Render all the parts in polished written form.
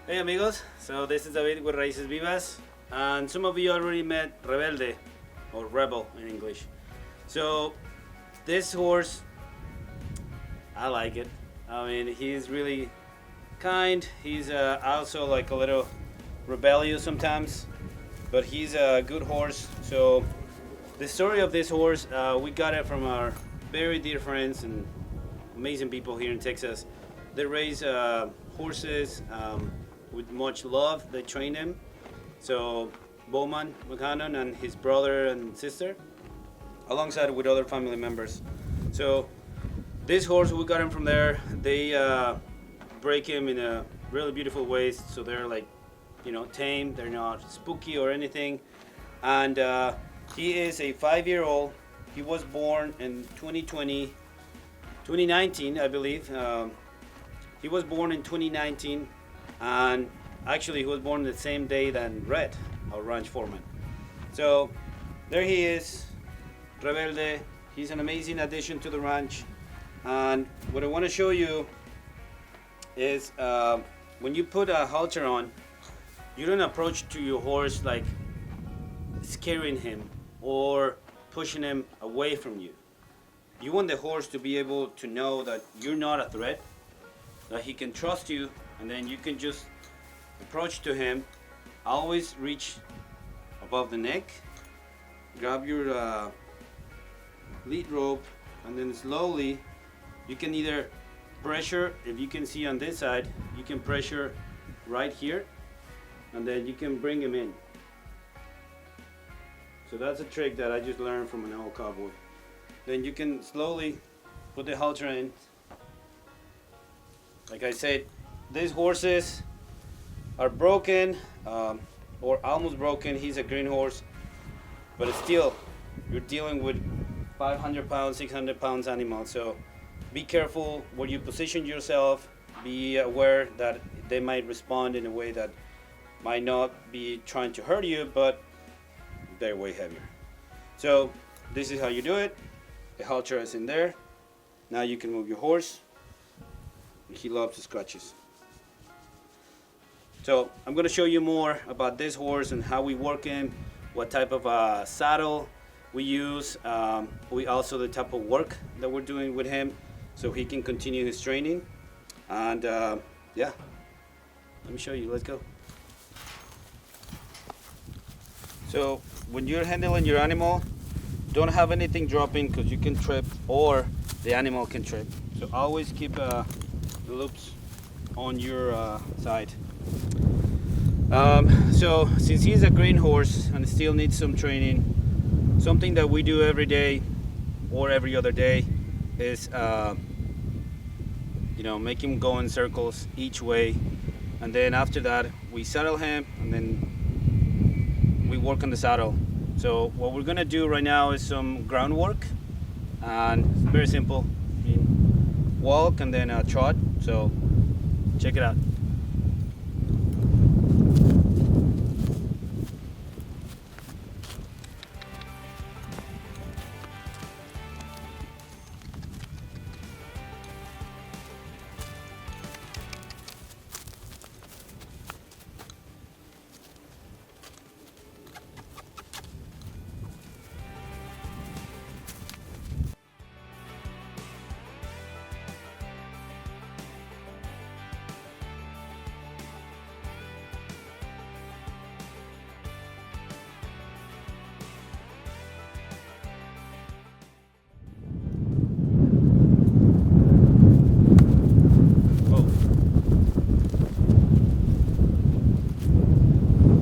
Hey amigos, so this is David with Raíces Vivas, and some of you already met Rebelde, or Rebel in English. So this horse, I like it. I mean, he's really kind. He's also like a little rebellious sometimes, but he's a good horse. So the story of this horse, we got it from our very dear friends and amazing people here in Texas. They raise horses with much love. They train them. So Bowman McCannon and his brother and sister, alongside with other family members. So this horse, we got him from there. They break him in a really beautiful ways. So they're like, tame. They're not spooky or anything. And he is a 5-year-old. He was born in 2019, I believe. He was born in 2019, and actually he was born the same day than Red, our ranch foreman. So there he is, Rebelde. He's an amazing addition to the ranch. And what I want to show you is when you put a halter on, you don't approach to your horse like scaring him or pushing him away from you. You want the horse to be able to know that you're not a threat, that he can trust you, and then you can just approach to him. Always reach above the neck, grab your lead rope, and then slowly you can either pressure, if you can see on this side, you can pressure right here, and then you can bring him in. So that's a trick that I just learned from an old cowboy. Then you can slowly put the halter in. Like I said, these horses are broken or almost broken. He's a green horse, but it's still, you're dealing with 500 pounds, 600 pounds animal. So be careful where you position yourself. Be aware that they might respond in a way that might not be trying to hurt you, but they're way heavier. So this is how you do it. The halter is in there. Now you can move your horse. He loves the scratches. So I'm going to show you more about this horse and how we work him, what type of saddle we use, we also the type of work that we're doing with him so he can continue his training. And yeah, let me show you. Let's go. So when you're handling your animal, don't have anything dropping because you can trip or the animal can trip. So always keep the loops on your side. So since he's a green horse and still needs some training, something that we do every day or every other day is make him go in circles each way, and then after that we saddle him and then we work on the saddle. So what we're gonna do right now is some groundwork, and it's very simple. Walk and then trot. So check it out.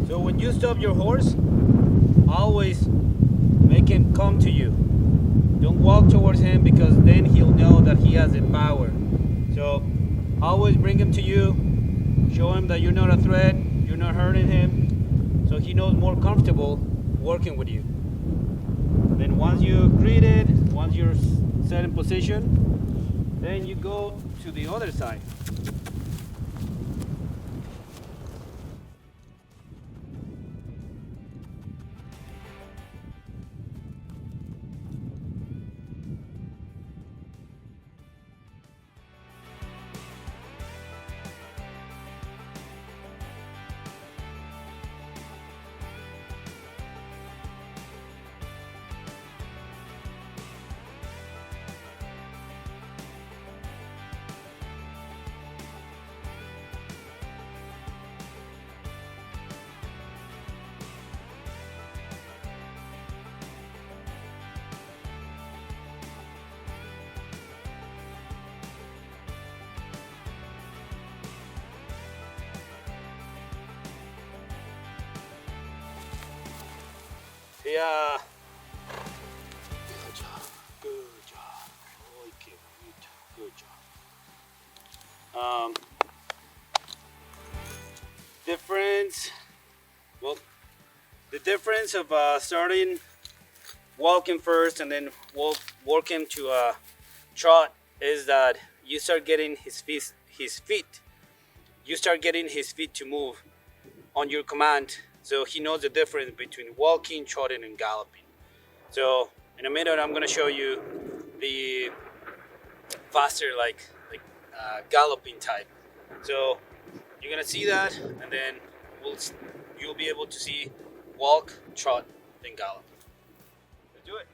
When you stop your horse, always make him come to you. Don't walk towards him because then he'll know that he has the power. So always bring him to you, show him that you're not a threat, you're not hurting him, so he knows more comfortable working with you. Then once you greeted, once you're set in position, then you go to the other side. Yeah. Good job. Good job. Okay, good job. Difference. Well, the difference of starting walking first and then working to trot is that you start getting his feet. You start getting his feet to move on your command, so he knows the difference between walking, trotting, and galloping. So in a minute, I'm gonna show you the faster, galloping type. So you're gonna see that, and then you'll be able to see walk, trot, then gallop. Let's do it.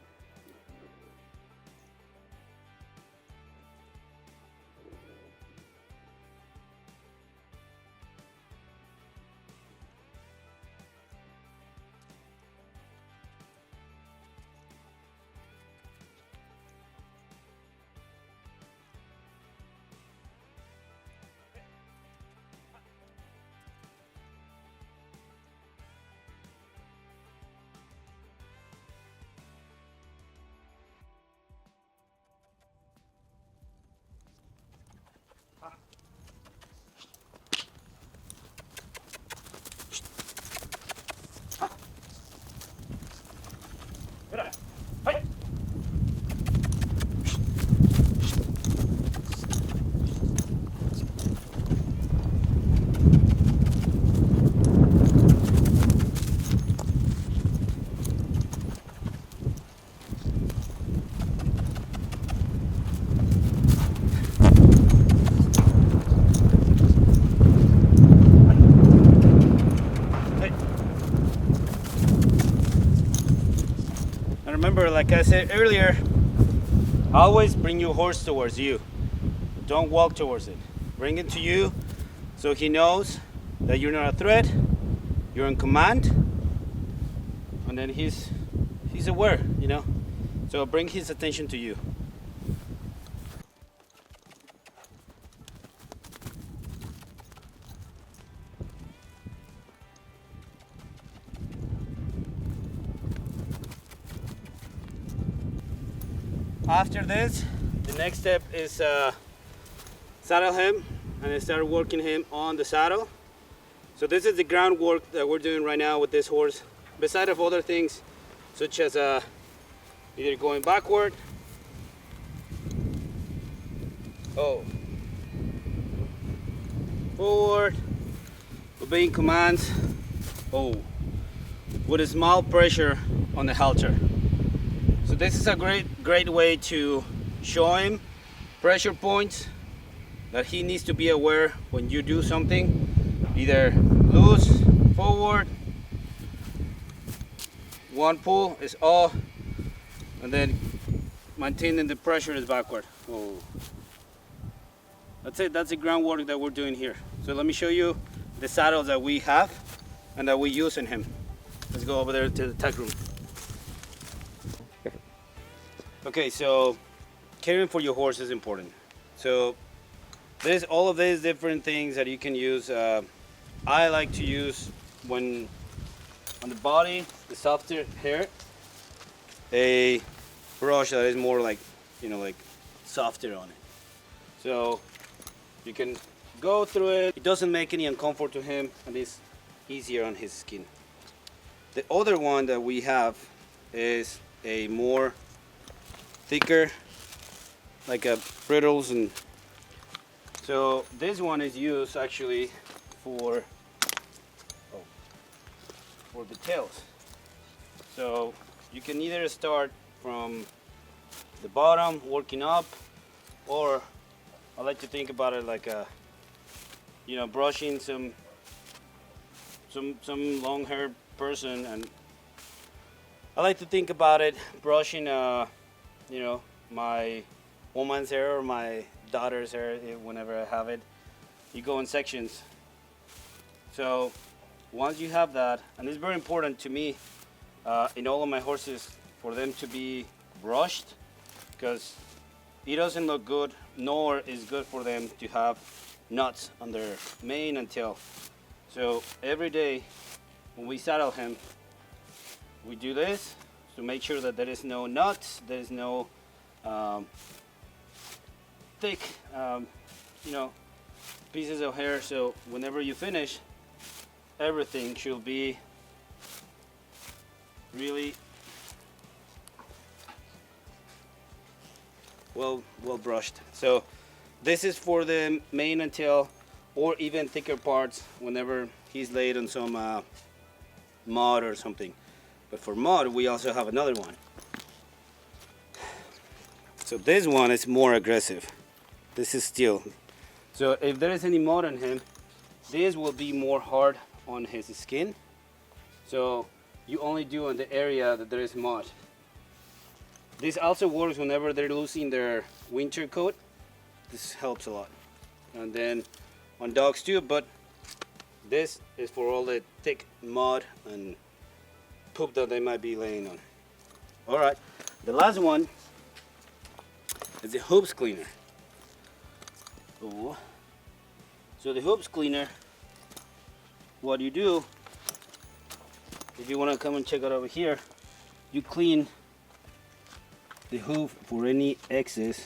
And remember, like I said earlier, always bring your horse towards you. Don't walk towards it. Bring it to you so he knows that you're not a threat, you're in command, and then he's aware, you know. So bring his attention to you. After this, the next step is saddle him and start working him on the saddle. So this is the groundwork that we're doing right now with this horse, beside of other things such as either going backward, forward, obeying commands, with a small pressure on the halter. So this is a great way to show him pressure points that he needs to be aware when you do something, either loose, forward, one pull is off, and then maintaining the pressure is backward. That's it, that's the groundwork that we're doing here. So let me show you the saddles that we have and that we use in him. Let's go over there to the tech room. Okay, so caring for your horse is important. So there's all of these different things that you can use. I like to use, when on the body, the softer hair, a brush that is more like, like softer on it. So you can go through it. It doesn't make any discomfort to him, and it's easier on his skin. The other one that we have is a more thicker, like a brittles, and so this one is used actually for the tails. So you can either start from the bottom working up, or I like to think about it like a, brushing some long haired person, and I like to think about it brushing my woman's hair or my daughter's hair whenever I have it. You go in sections. So once you have that, and it's very important to me in all of my horses for them to be brushed, because it doesn't look good, nor is good for them to have knots on their mane and tail. So every day when we saddle him, we do this to make sure that there is no nuts, there is no thick, you know, pieces of hair. So whenever you finish, everything should be really well brushed. So this is for the mane and tail, or even thicker parts whenever he's laid on some mud or something. But for mud, we also have another one. So this one is more aggressive. This is steel. So if there is any mud on him, this will be more hard on his skin. So you only do on the area that there is mud. This also works whenever they're losing their winter coat. This helps a lot. And then on dogs too, but this is for all the thick mud and poop that they might be laying on. All right, the last one is the hooves cleaner. Oh. So the hooves cleaner, what you do, if you want to come and check it over here, you clean the hoof for any excess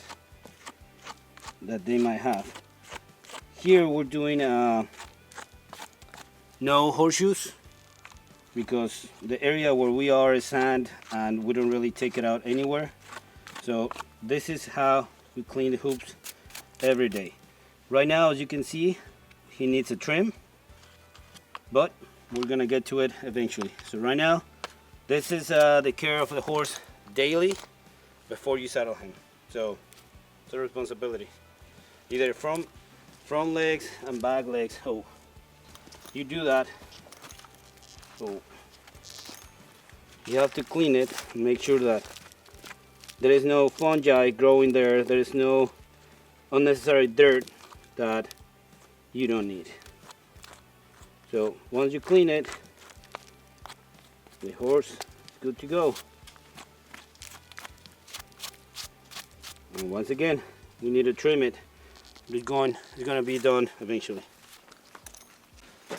that they might have. Here we're doing no horseshoes, because the area where we are is sand and we don't really take it out anywhere. So this is how we clean the hoops every day. Right now, as you can see, he needs a trim, but we're gonna get to it eventually. So right now, this is the care of the horse daily before you saddle him. So it's a responsibility, either front legs and back legs. Oh, you do that. So you have to clean it and make sure that there is no fungi growing there. There is no unnecessary dirt that you don't need. So once you clean it, the horse is good to go. And once again, we need to trim it. It's going to be done eventually.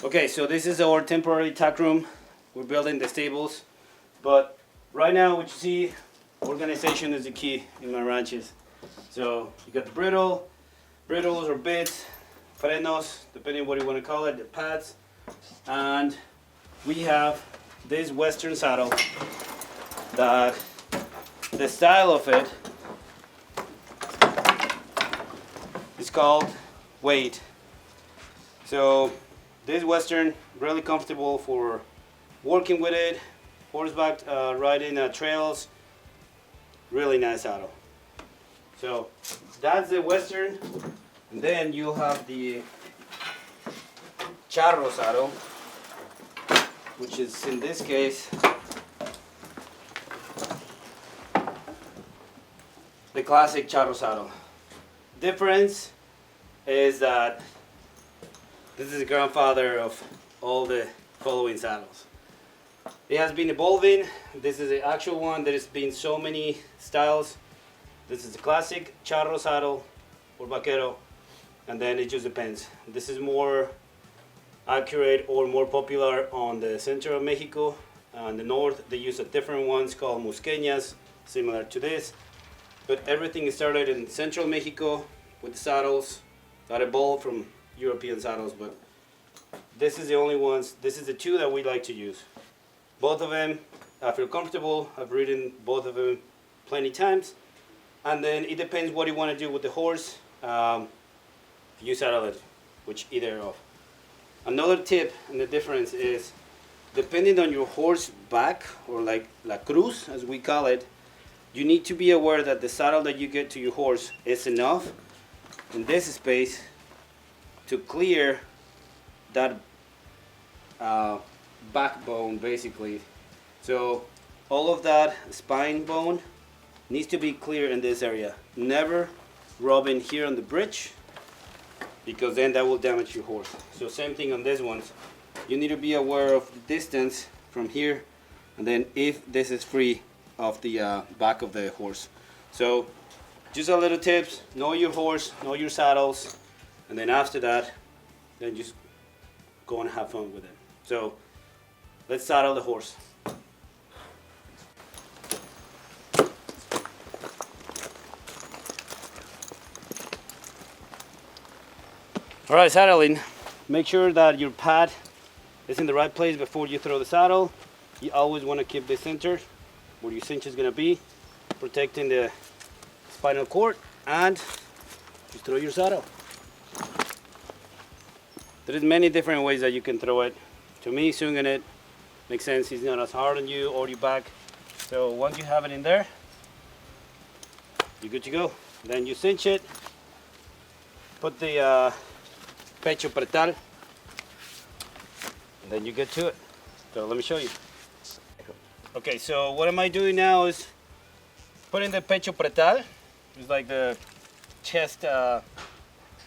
Okay, so this is our temporary tack room. We're building the stables, but right now what you see, organization is the key in my ranches. So you got the briddles or bits, frenos, depending on what you want to call it, the pads, and we have this Western saddle that the style of it is called Wade. So this Western, really comfortable for working with it, horseback riding trails, really nice saddle. So that's the Western, and then you have the charro saddle, which is in this case the classic charro saddle. Difference is that this is the grandfather of all the following saddles. It has been evolving. This is the actual one. There has been so many styles. This is the classic charro saddle or vaquero, and then it just depends. This is more accurate or more popular on the center of Mexico. On the north, they use a different ones called musqueñas, similar to this. But everything started in central Mexico with the saddles that evolved from European saddles, but this is the only ones, this is the two that we like to use. Both of them, I feel comfortable. I've ridden both of them plenty times. And then it depends what you want to do with the horse. You saddle it, which either of. Another tip and the difference is, depending on your horse back, or like la cruz as we call it, you need to be aware that the saddle that you get to your horse is enough in this space to clear that backbone basically. So all of that spine bone needs to be clear in this area. Never rub in here on the bridge, because then that will damage your horse. So same thing on this one. You need to be aware of the distance from here, and then if this is free of the back of the horse. So just a little tips: know your horse, know your saddles, and then after that, then just go and have fun with it. So let's saddle the horse. All right, saddling. Make sure that your pad is in the right place before you throw the saddle. You always want to keep the center where your cinch is going to be, protecting the spinal cord, and just throw your saddle. There is many different ways that you can throw it. To me, swinging it makes sense. It's not as hard on you or your back. So once you have it in there, you're good to go. Then you cinch it, put the pecho pretal, and then you get to it. So let me show you. Okay, so what am I doing now is putting the pecho pretal. It's like the chest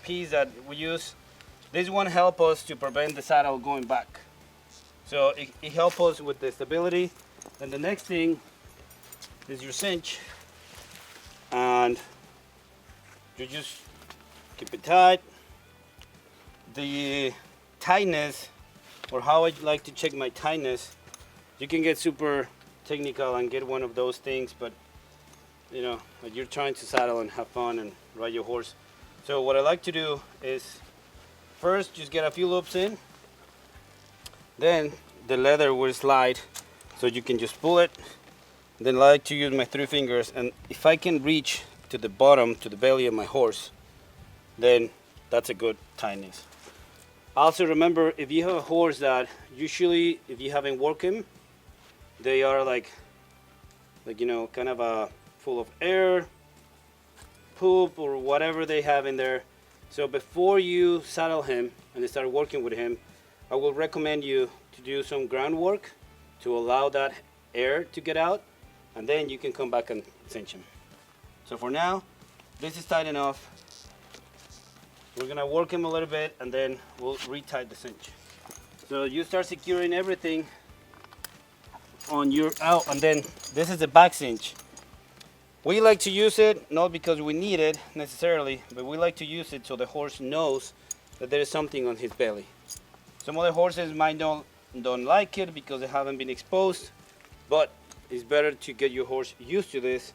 piece that we use. This one helps us to prevent the saddle going back. So it helps us with the stability. And the next thing is your cinch. And you just keep it tight. The tightness, or how I like to check my tightness, you can get super technical and get one of those things, but you know, you're trying to saddle and have fun and ride your horse. So what I like to do is first just get a few loops in, then the leather will slide so you can just pull it. Then I like to use my 3 fingers, and if I can reach to the bottom, to the belly of my horse, then that's a good tightness. Also remember, if you have a horse that usually, if you haven't worked him, they are like you know, kind of full of air, poop, or whatever they have in there. So before you saddle him and start working with him, I will recommend you to do some groundwork to allow that air to get out, and then you can come back and cinch him. So for now, this is tight enough. We're gonna work him a little bit, and then we'll re-tight the cinch. So you start securing everything on your out, and then this is the back cinch. We like to use it not because we need it necessarily, but we like to use it so the horse knows that there is something on his belly. Some other horses might don't like it because they haven't been exposed, but it's better to get your horse used to this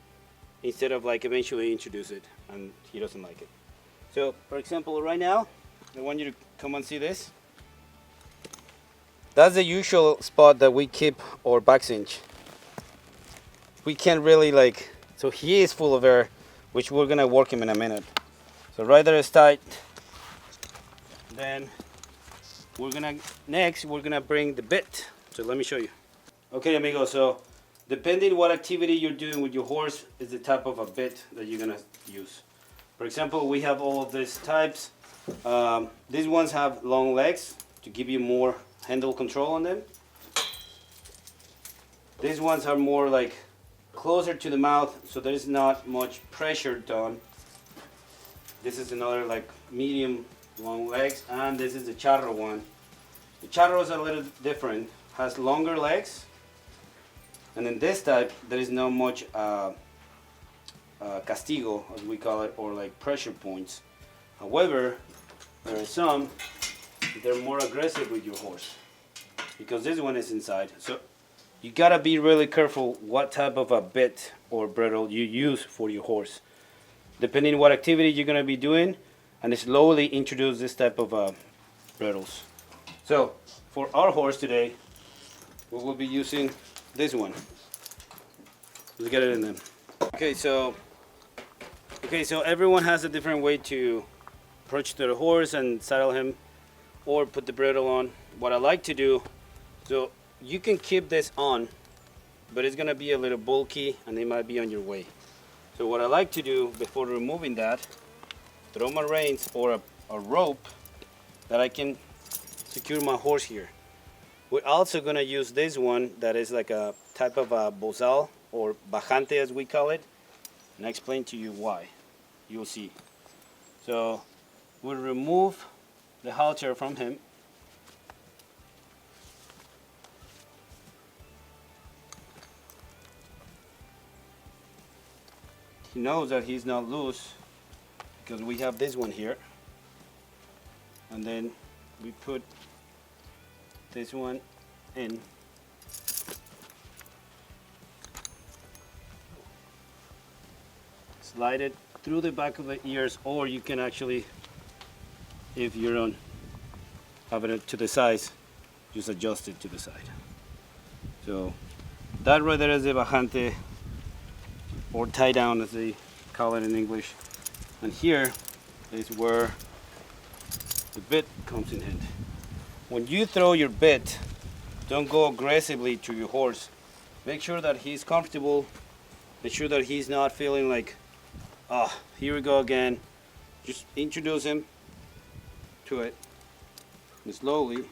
instead of like eventually introduce it and he doesn't like it. So for example, right now I want you to come and see this. That's the usual spot that we keep our back cinch. We can't really like, so he is full of air, which we're gonna work him in a minute. So right there is tight. Then we're gonna bring the bit. So let me show you. Okay, amigos, so depending what activity you're doing with your horse is the type of a bit that you're gonna use. For example, we have all of these types. These ones have long legs to give you more handle control on them. These ones are more like closer to the mouth, so there is not much pressure done. This is another like medium long legs, and this is the charro one. The charro is a little different, has longer legs, and in this type there is not much castigo, as we call it, or like pressure points. However, there are some that are more aggressive with your horse because this one is inside. So you gotta be really careful what type of a bit or bridle you use for your horse, depending what activity you're gonna be doing, and slowly introduce this type of bridles. So for our horse today, we will be using this one. Let's get it in them. Okay, so everyone has a different way to approach to the horse and saddle him or put the bridle on. What I like to do, so you can keep this on, but it's gonna be a little bulky and it might be on your way. So what I like to do before removing that, throw my reins or a rope that I can secure my horse here. We're also gonna use this one that is like a type of a bozal or bajante as we call it, and I explain to you why. You'll see. So we'll remove the halter from him. He knows that he's not loose because we have this one here, and then we put this one in. Slide it through the back of the ears, or you can actually If you don't have it to the size, just adjust it to the side. So that right there is the bajante, or tie down as they call it in English. And here is where the bit comes in hand. When you throw your bit, don't go aggressively to your horse. Make sure that he's comfortable. Make sure that he's not feeling like, oh, here we go again. Just introduce him to it and slowly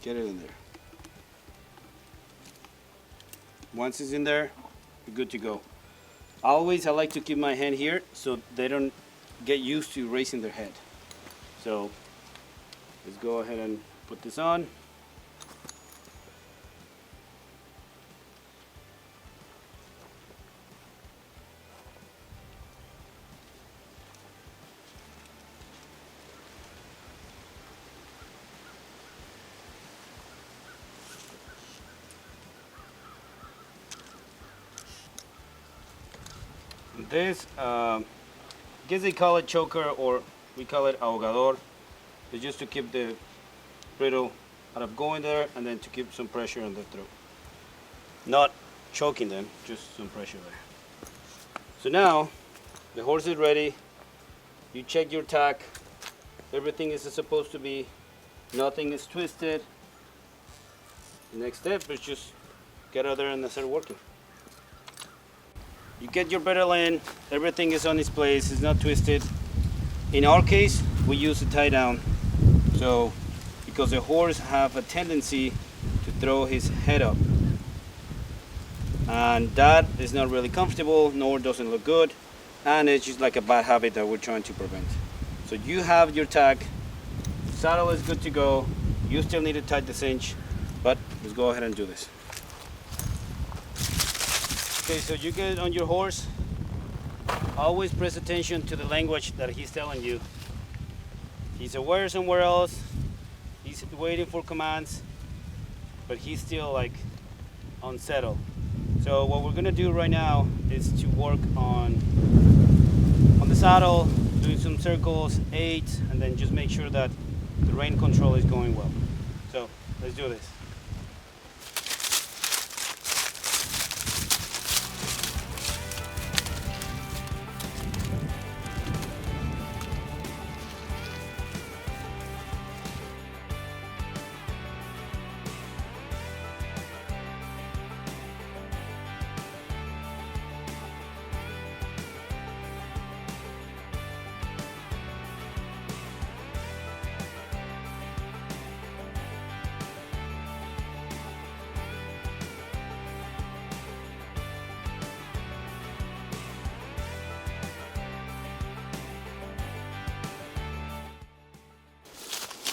get it in there. Once it's in there, you're good to go. Always I like to keep my hand here so they don't get used to raising their head. So let's go ahead and put this on. This, I guess they call it choker, or we call it ahogador. It's just to keep the bridle out of going there, and then to keep some pressure on the throat. Not choking them, just some pressure there. So now, the horse is ready. You check your tack. Everything is supposed to be. Nothing is twisted. The next step is just get out there and start working. You get your bridle in, everything is on its place, it's not twisted. In our case, we use a tie down. So, because the horse have a tendency to throw his head up. And that is not really comfortable, nor doesn't look good. And it's just like a bad habit that we're trying to prevent. So you have your tack, saddle is good to go. You still need to tighten the cinch, but let's go ahead and do this. Okay, so you get on your horse, always press attention to the language that he's telling you. He's aware somewhere else, he's waiting for commands, but he's still like unsettled. So what we're gonna do right now is to work on the saddle, doing some circles, 8, and then just make sure that the rein control is going well. So let's do this.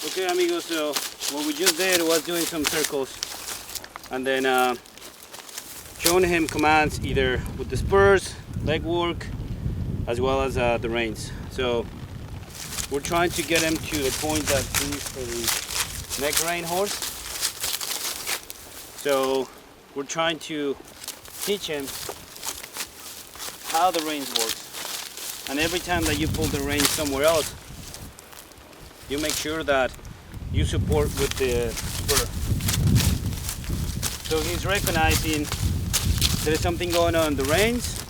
Okay amigos, so what we just did was doing some circles and then showing him commands either with the spurs, leg work, as well as the reins. So we're trying to get him to the point that he's a neck rein horse. So we're trying to teach him how the reins works. And every time that you pull the reins somewhere else, you make sure that you support with the spur. So he's recognizing there's something going on in the reins.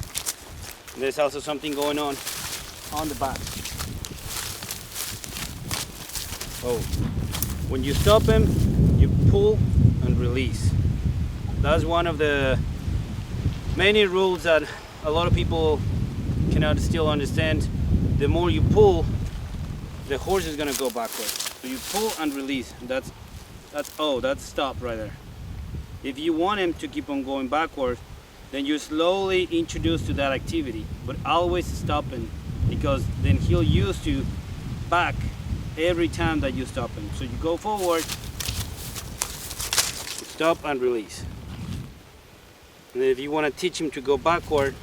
There's also something going on the back. Oh, when you stop him, you pull and release. That's one of the many rules that a lot of people cannot still understand. The more you pull, the horse is gonna go backwards. So you pull and release. That's stop right there. If you want him to keep on going backward, then you slowly introduce to that activity, but always stop him, because then he'll used to back every time that you stop him. So you go forward, stop and release. And if you want to teach him to go backward,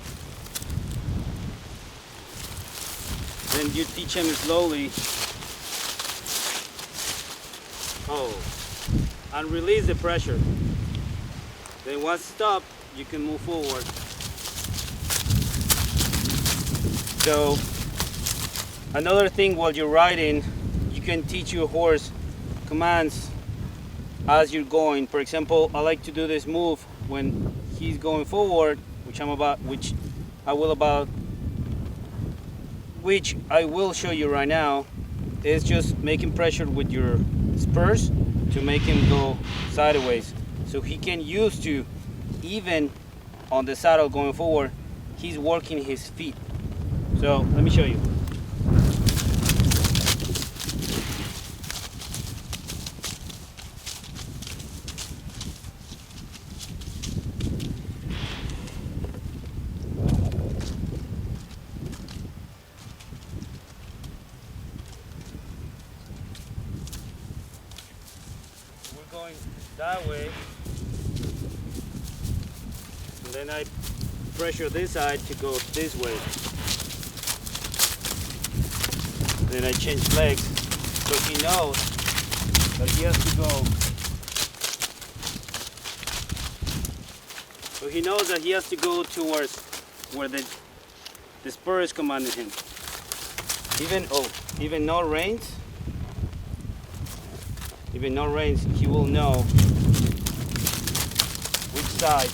then you teach him slowly. Oh, and release the pressure. Then once stop, you can move forward. So Another thing, while you're riding, you can teach your horse commands as you're going. For example, I like to do this move when he's going forward, which I will show you right now. Is just making pressure with your spurs to make him go sideways, so he can use to, even on the saddle going forward, he's working his feet. So let me show you. We're going that way, and then I pressure this side to go this way. Then I change legs, so he knows that he has to go. So he knows that he has to go towards where the spur is commanding him. Even no reins. Even no reins, he will know which side.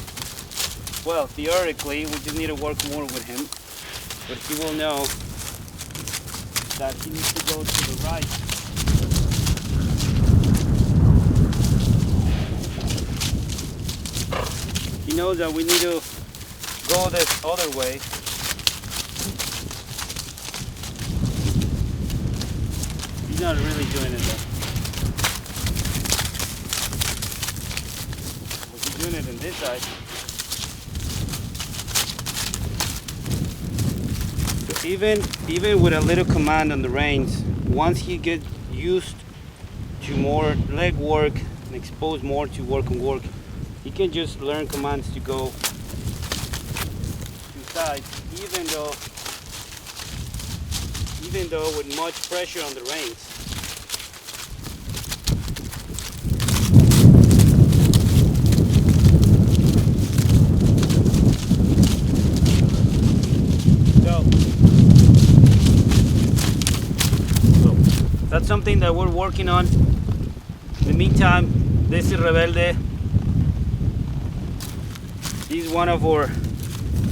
Well, theoretically, we just need to work more with him, but he will know that he needs to go to the right. He knows that we need to go this other way. He's not really doing it though. He's doing it on this side. Even with a little command on the reins, once he gets used to more leg work and exposed more to work, he can just learn commands to go to sides, even though with much pressure on the reins. That's something that we're working on. In the meantime, this is Rebelde. He's one of our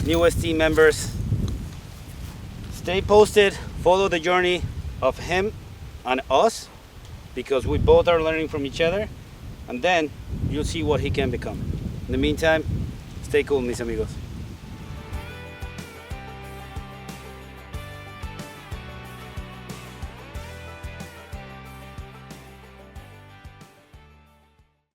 newest team members. Stay posted, follow the journey of him and us, because we both are learning from each other, and then you'll see what he can become. In the meantime, stay cool, mis amigos.